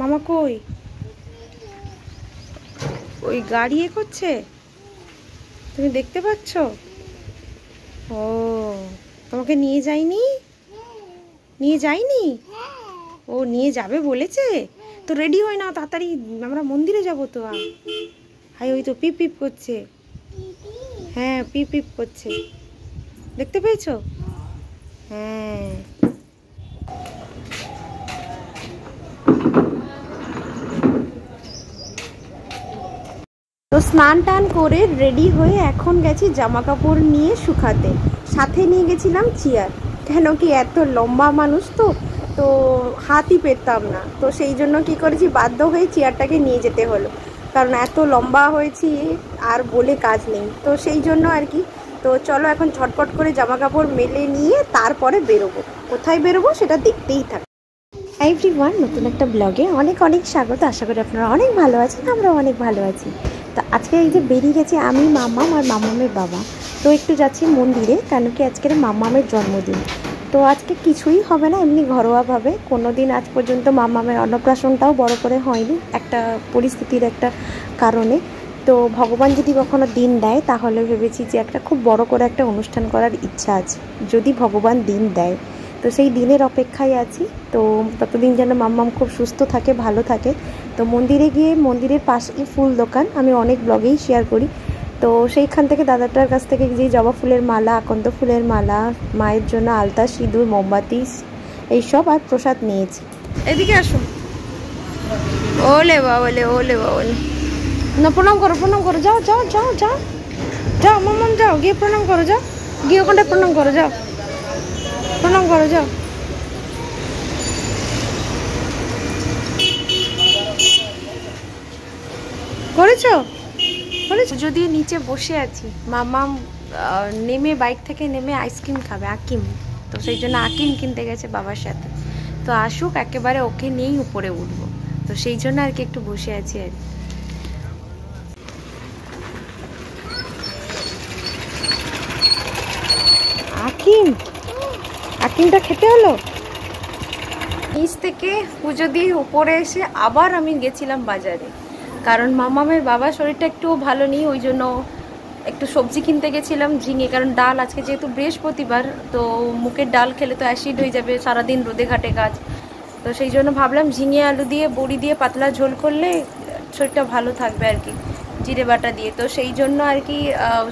মামা কই? ওই গাড়ি এ করছে, তুমি দেখতে পাচ্ছ? ও, তোমাকে নিয়ে যায়নি? নিয়ে যায়নি? ও নিয়ে যাবে বলেছে তো। রেডি হই না তাড়াতাড়ি, আমরা মন্দিরে যাবো তো। হাই, ওই তো পিপ পিপ করছে। হ্যাঁ, পিপ পিপ করছে, দেখতে পেয়েছো? হ্যাঁ। তো স্নান টান করে রেডি হয়ে এখন গেছি জামা কাপড় নিয়ে শুকাতে। সাথে নিয়ে গেছিলাম চেয়ার, কেন কি এত লম্বা মানুষ তো তো হাতই পেতাম না। তো সেই জন্য কি করেছি, বাধ্য হয়ে চেয়ারটাকে নিয়ে যেতে হলো, কারণ এত লম্বা হয়েছি আর বলে কাজ নেই। তো সেই জন্য আর কি। তো চলো এখন ঝটপট করে জামা কাপড় মেলে নিয়ে তারপরে বেরোবো। কোথায় বেরোবো সেটা দেখতেই থাকো। এভরিওয়ান, নতুন একটা ব্লগে অনেক অনেক স্বাগত। আশা করি আপনারা অনেক ভালো আছেন, আমরাও অনেক ভালো আছি। তো আজকে এই যে বেরিয়ে গেছি আমি, মাম্মাম আর মাম্মামের বাবা। তো একটু যাচ্ছি মন্দিরে, কেন কি আজকের মাম্মামের জন্মদিন। তো আজকে কিছুই হবে না, এমনি ঘরোয়াভাবে। কোনো দিন আজ পর্যন্ত মাম্মামের অন্নপ্রাশনটাও বড় করে হয়নি, একটা পরিস্থিতির একটা কারণে। তো ভগবান যদি কখনো দিন দেয় তাহলে ভেবেছি যে একটা খুব বড় করে একটা অনুষ্ঠান করার ইচ্ছা আছে, যদি ভগবান দিন দেয়। তো সেই দিনের অপেক্ষায় আছি। তো ততদিন যেন মাম্মাম খুব সুস্থ থাকে, ভালো থাকে। তো মন্দিরে গিয়ে, মন্দিরের পাশেই ফুল দোকান, আমি অনেক ব্লগেই শেয়ার করি। তো সেইখান থেকে দাদাটার কাছ থেকে যে জবা ফুলের মালা, আকন্দ ফুলের মালা, মায়ের জন্য আলতা, সিঁদুর, মোমবাতি, এইসব আর প্রসাদ নিয়েছি। এদিকে আসো। ওলে বাবলে, ওলে বাবলে, না প্রণাম করো, প্রণাম করো, যাও যাও যাও যাও যাও মাম্মাম, যাও গিয়ে প্রণাম করো, যাও গিয়ে ওখানটায় প্রণাম করো, যাও প্রণাম করো, যাও। করেছো? পুজো দিয়ে নিচে বসে আছি। মামাম নেমে, বাইক থেকে নেমে আইসক্রিম খাবে, আকিম। তো সেই জন্য আকিম কিনতে গেছে বাবার সাথে। তো আসুক, একেবারে ওকে নিয়েই উপরে উঠবো। তো সেই জন্য আর কি একটু বসে আছি আর কি। আকিম, আকিমটা খেতে হলো। নিচ থেকে পুজো দিয়ে উপরে এসে আবার আমি গেছিলাম বাজারে, কারণ মামামের বাবার শরীরটা একটু ভালো নেই, ওই জন্য একটু সবজি কিনতে গেছিলাম, ঝিঙে। কারণ ডাল, আজকে যেহেতু বৃহস্পতিবার, তো মুখের ডাল খেলে তো অ্যাসিড হয়ে যাবে, সারাদিন রোদে ঘাটে কাজ। তো সেই জন্য ভাবলাম ঝিঙে আলু দিয়ে, বড়ি দিয়ে পাতলা ঝোল করলে শরীরটা ভালো থাকবে আর কি, জিরে বাটা দিয়ে। তো সেই জন্য আর কি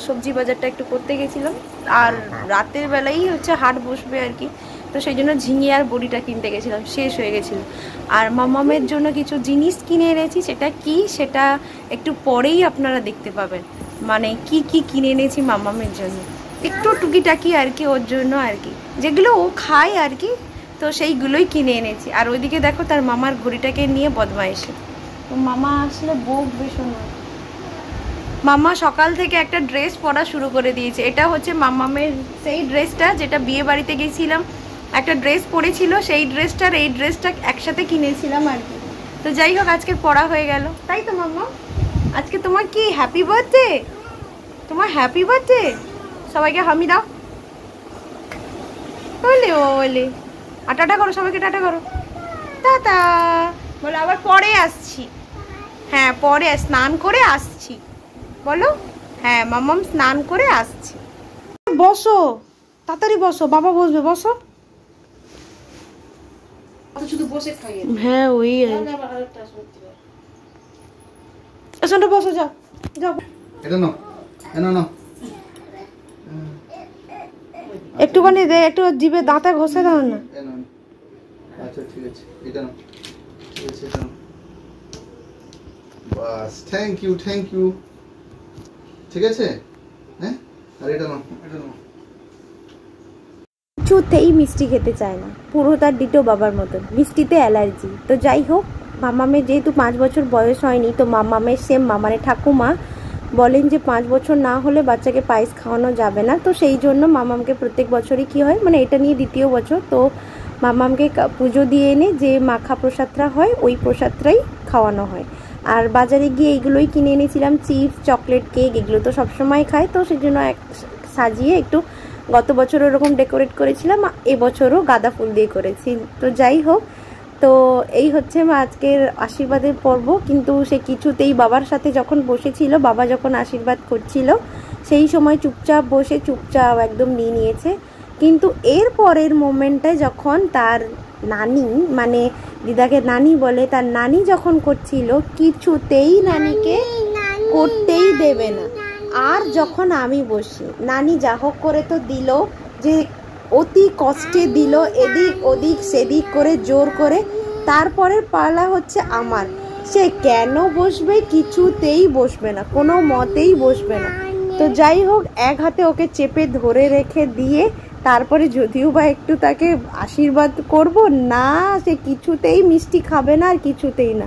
সবজি বাজারটা একটু করতে গেছিলাম। আর রাতের বেলাই হচ্ছে হাট বসবে আর কি। তো সেই জন্য ঝিঙে আর বড়িটা কিনতে গেছিলাম, শেষ হয়ে গেছিলো। আর মামামের জন্য কিছু জিনিস কিনে এনেছি, সেটা কি সেটা একটু পরেই আপনারা দেখতে পাবেন। মানে কি কি কিনে এনেছি মামামের জন্য, একটু টুকিটাকি আর কি, ওর জন্য আর কি, যেগুলো ও খায় আর কি। তো সেইগুলোই কিনে এনেছি। আর ওইদিকে দেখো তার মামার ঘড়িটাকে নিয়ে বদমাইশি। তো মামা আসলে বকবে, শোনো। মামা সকাল থেকে একটা ড্রেস পরা শুরু করে দিয়েছে। এটা হচ্ছে মামামের সেই ড্রেসটা যেটা বিয়ে বাড়িতে গেছিলাম, একটা ড্রেস পরেছিল, সেই ড্রেসটার এই ড্রেসটা একসাথে কিনেছিলাম আর কি। তো যাই হোক, আজকে পরা হয়ে গেল, তাই তো মামা? আজকে তোমার কি হ্যাপি বার্থডে? তোমার হ্যাপি বার্থডে। সবাইকে হামি দাও, বলে বলে। আর টাটা করো, সবাইকে টাটা করো, টাটা বলো। আবার পরে আসছি, হ্যাঁ পরে স্নান করে আসছি বলো। হ্যাঁ মামাম স্নান করে আসছি। বসো, তাড়াতাড়ি বসো, বাবা বসবে, বসো। শুধু বসে খাই। হ্যাঁ ওই বসো, যাও যাও। এটা নাও, এটা নাও। একটুখানি দে, একটু জিভে দাঁতে ঘষে দাও না। আচ্ছা ঠিক আছে, এটা নাও, ঠিক আছে, এটা নাও। বাস, থ্যাংক ইউ, থ্যাংক ইউ। ঠিক আছে, হ্যাঁ। আর এটা নাও, এটা নাও। কিছুতেই মিষ্টি খেতে চায় না, পুরো তার ডিটো বাবার মতন, মিষ্টিতে অ্যালার্জি। তো যাই হোক, মামামের যেহেতু 5 বছর বয়স হয়নি, তো মামামের সেম মামারে ঠাকুমা বলেন যে 5 বছর না হলে বাচ্চাকে পায়েস খাওয়ানো যাবে না। তো সেই জন্য মামামকে প্রত্যেক বছরই কী হয়, মানে এটা নিয়ে 2য় বছর, তো মামামকে পুজো দিয়ে এনে যে মাখা প্রসাদটা হয়, ওই প্রসাদটাই খাওয়ানো হয়। আর বাজারে গিয়ে এইগুলোই কিনে এনেছিলাম, চিপস, চকলেট, কেক, এগুলো তো সবসময় খায়। তো সেই জন্য সাজিয়ে একটু, গত বছর ওরকম ডেকোরেট করেছিলাম, এবছরও গাঁদা ফুল দিয়ে করেছি। তো যাই হোক, তো এই হচ্ছে আজকের আশীর্বাদের পর্ব। কিন্তু সে কিছুতেই বাবার সাথে যখন বসেছিল, বাবা যখন আশীর্বাদ করছিল সেই সময় চুপচাপ বসে চুপচাপ একদম নিয়ে নিয়েছে। কিন্তু এর পরের মোমেন্টে যখন তার নানি, মানে দিদাকে নানি বলে, তার নানি যখন করছিল কিছুতেই নানিকে করতেই দেবে না। আর যখন আমি বসি, নানি যা হোক করে তো দিল, যে অতি কষ্টে দিল, এদিক ওদিক সেদিক করে জোর করে। তারপরের পালা হচ্ছে আমার। সে কেন বসবে? কিছুতেই বসবে না, কোনো মতেই বসবে না। তো যাই হোক, এক হাতে ওকে চেপে ধরে রেখে দিয়ে তারপরে যদিও বা একটু তাকে আশীর্বাদ করব, না সে কিছুতেই মিষ্টি খাবে না, আর কিছুতেই না।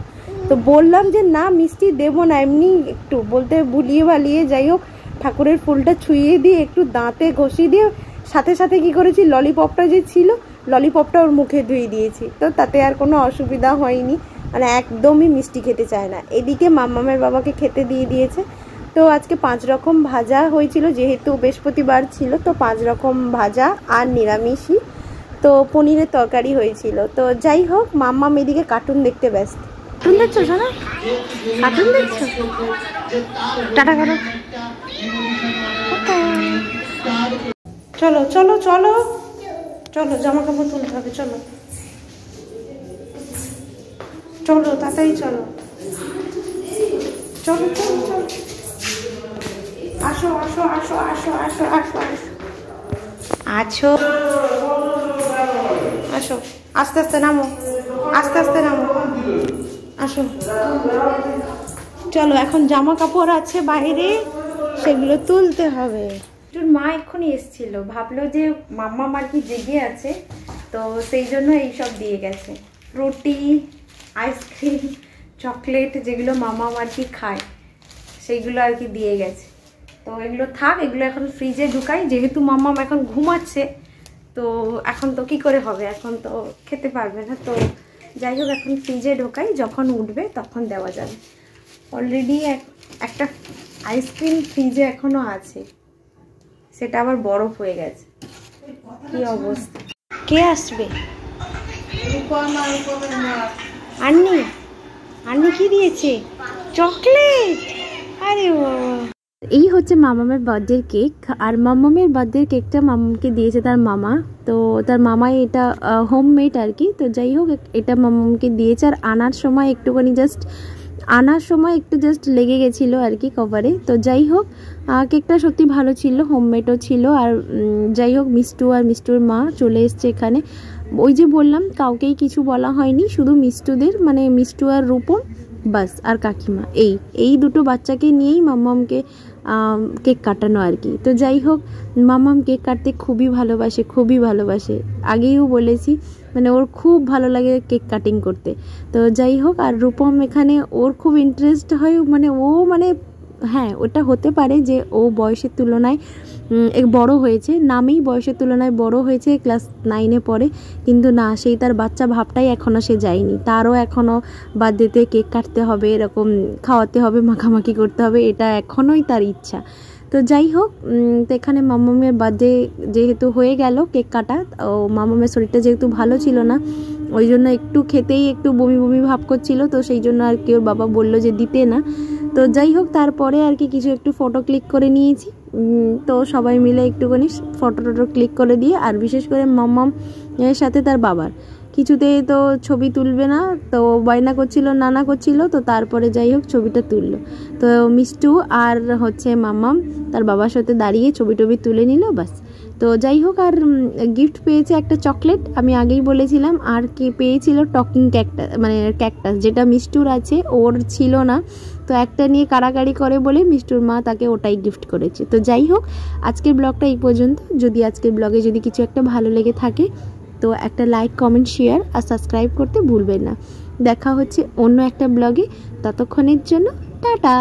তো বললাম যে না মিষ্টি দেবো না, এমনি একটু বলতে ভুলিয়ে ভালিয়ে যাই হোক ঠাকুরের ফুলটা ছুঁয়ে দিয়ে একটু দাঁতে ঘষি দিয়ে সাথে সাথে কি করেছি, ললিপপটা যে ছিল ললিপপটা ওর মুখে ধুয়ে দিয়েছি। তো তাতে আর কোনো অসুবিধা হয়নি, মানে একদমই মিষ্টি খেতে চায় না। এদিকে মাম্মামের বাবাকে খেতে দিয়ে দিয়েছে। তো আজকে 5 রকম ভাজা হয়েছিল, যেহেতু বৃহস্পতিবার ছিল তো 5 রকম ভাজা আর নিরামিষই। তো পনিরের তরকারি হয়েছিল। তো যাই হোক, মাম্মাম এদিকে কার্টুন দেখতে ব্যস্ত। কার্টুন দেখছো শোনা? কার্টুন দেখছো? টাটা করো। চলো চলো চলো চলো, জামা কাপড় তুলতে হবে, চলো চলো তাড়াতাড়ি চলো, চলো চলো চলো, আসো আসো আসো আসো আসো আসো আসো আসো, আস্তে আস্তে নামো, আস্তে আস্তে নামো, আসো। চলো, এখন জামা কাপড় আছে বাইরে, সেগুলো তুলতে হবে। মা এক্ষুনি এসেছিল, ভাবলো যে মাম্মা আর কি জেগে আছে, তো সেই জন্য এইসব দিয়ে গেছে। ফ্রুটি, আইসক্রিম, চকলেট, যেগুলো মাম্মা আর কি খায় সেইগুলো আর কি দিয়ে গেছে। তো এগুলো থাক, এগুলো এখন ফ্রিজে ঢুকাই, যেহেতু মাম্মা এখন ঘুমাচ্ছে। তো এখন তো কি করে হবে, এখন তো খেতে পারবে না। তো যাই হোক, এখন ফ্রিজে ঢোকাই, যখন উঠবে তখন দেওয়া যাবে। অলরেডি একটা আইসক্রিম ফ্রিজে এখনো আছে, সেটা আবার বরফ হয়ে গেছে। কি অবস্থা! কে আসবে? আন্নি, আন্নি কি দিয়েছে? চকলেট। আরে বাবা, এই হচ্ছে মামামের বার্থডের কেক। আর মামামের বার্থডের কেকটা মামামকে দিয়েছে তার মামা। তো তার মামাই এটা হোমমেড আর কি। তো যাই হোক, এটা মামামকে দিয়েছে। আর আনার সময় একটু জাস্ট লেগে গেছিলো আর কি কভারে। তো যাই হোক, কেকটা সত্যি ভালো ছিল, হোমমেডও ছিল। আর যাই হোক, মিষ্টু আর মিষ্টুর মা চলে এসছে এখানে। ওই যে বললাম, কাউকেই কিছু বলা হয়নি, শুধু মিষ্টুদের, মানে মিষ্টু আর রূপম বাস, আর কাকিমা, এই দুটো বাচ্চাকে নিয়েই মাম্মামকে কেক কাটানো আর কি। তো যাই হোক, মাম্মাম কেক কাটতে খুবই ভালোবাসে। আগেও বলেছি, মানে ওর খুব ভালো লাগে কেক কাটিং করতে। তো যাই হোক, আর রূপম এখানে ওর খুব ইন্টারেস্ট হয়, মানে হ্যাঁ, ওটা হতে পারে যে ও বয়সের তুলনায় বড় হয়েছে, নামেই বয়সের তুলনায় বড় হয়েছে, ক্লাস 9-এ পড়ে। কিন্তু না, সেই তার বাচ্চা ভাবটাই এখনও সে যায়নি। তারও এখনও বার্থডেতে কেক কাটতে হবে, এরকম খাওয়াতে হবে, মাখামাখি করতে হবে, এটা এখনোই তার ইচ্ছা। তো যাই হোক, তো এখানে মাম্মামের বার্থডে যেহেতু হয়ে গেল কেক কাটা, ও মাম্মামের শরীরটা যেহেতু ভালো ছিল না, ওই জন্য একটু খেতেই একটু বমি বমি ভাব করছিল। তো সেই জন্য আর কি ওর বাবা বললো যে দিতে না। তো যাই হোক, তারপরে আর কি কিছু একটু ফটো ক্লিক করে নিয়েছি। তো সবাই মিলে একটুখানি ফটো ক্লিক করে দিয়ে, আর বিশেষ করে মাম্মাম এর সাথে তার বাবার কিছুতেই তো ছবি তুলবে না, তো বায়না করছিল, নানা করছিল। তো তারপরে যাই হোক ছবিটা তুললো। তো মিষ্টু আর হচ্ছে মাম্মাম তার বাবার সাথে দাঁড়িয়ে ছবি তুলে নিল, বাস। তো যাই হোক, আর গিফট পেয়েছে একটা চকলেট, আমি আগেই বলেছিলাম। আর কে পেয়েছিল টকিং ক্যাকটাস, যেটা মিষ্টুর আছে, ওর ছিল না। তো একটা নিয়ে কাড়াকাড়ি করে বলে মিষ্টুর মা তাকে ওটাই গিফট করেছে। তো যাই হোক, আজকের ব্লগটা এই পর্যন্ত। যদি আজকের ব্লগে যদি কিছু একটা ভালো লেগে থাকে, তো একটা লাইক, কমেন্ট, শেয়ার আর সাবস্ক্রাইব করতে ভুলবেন না। দেখা হচ্ছে অন্য একটা ব্লগে, ততক্ষণের জন্য টাটা।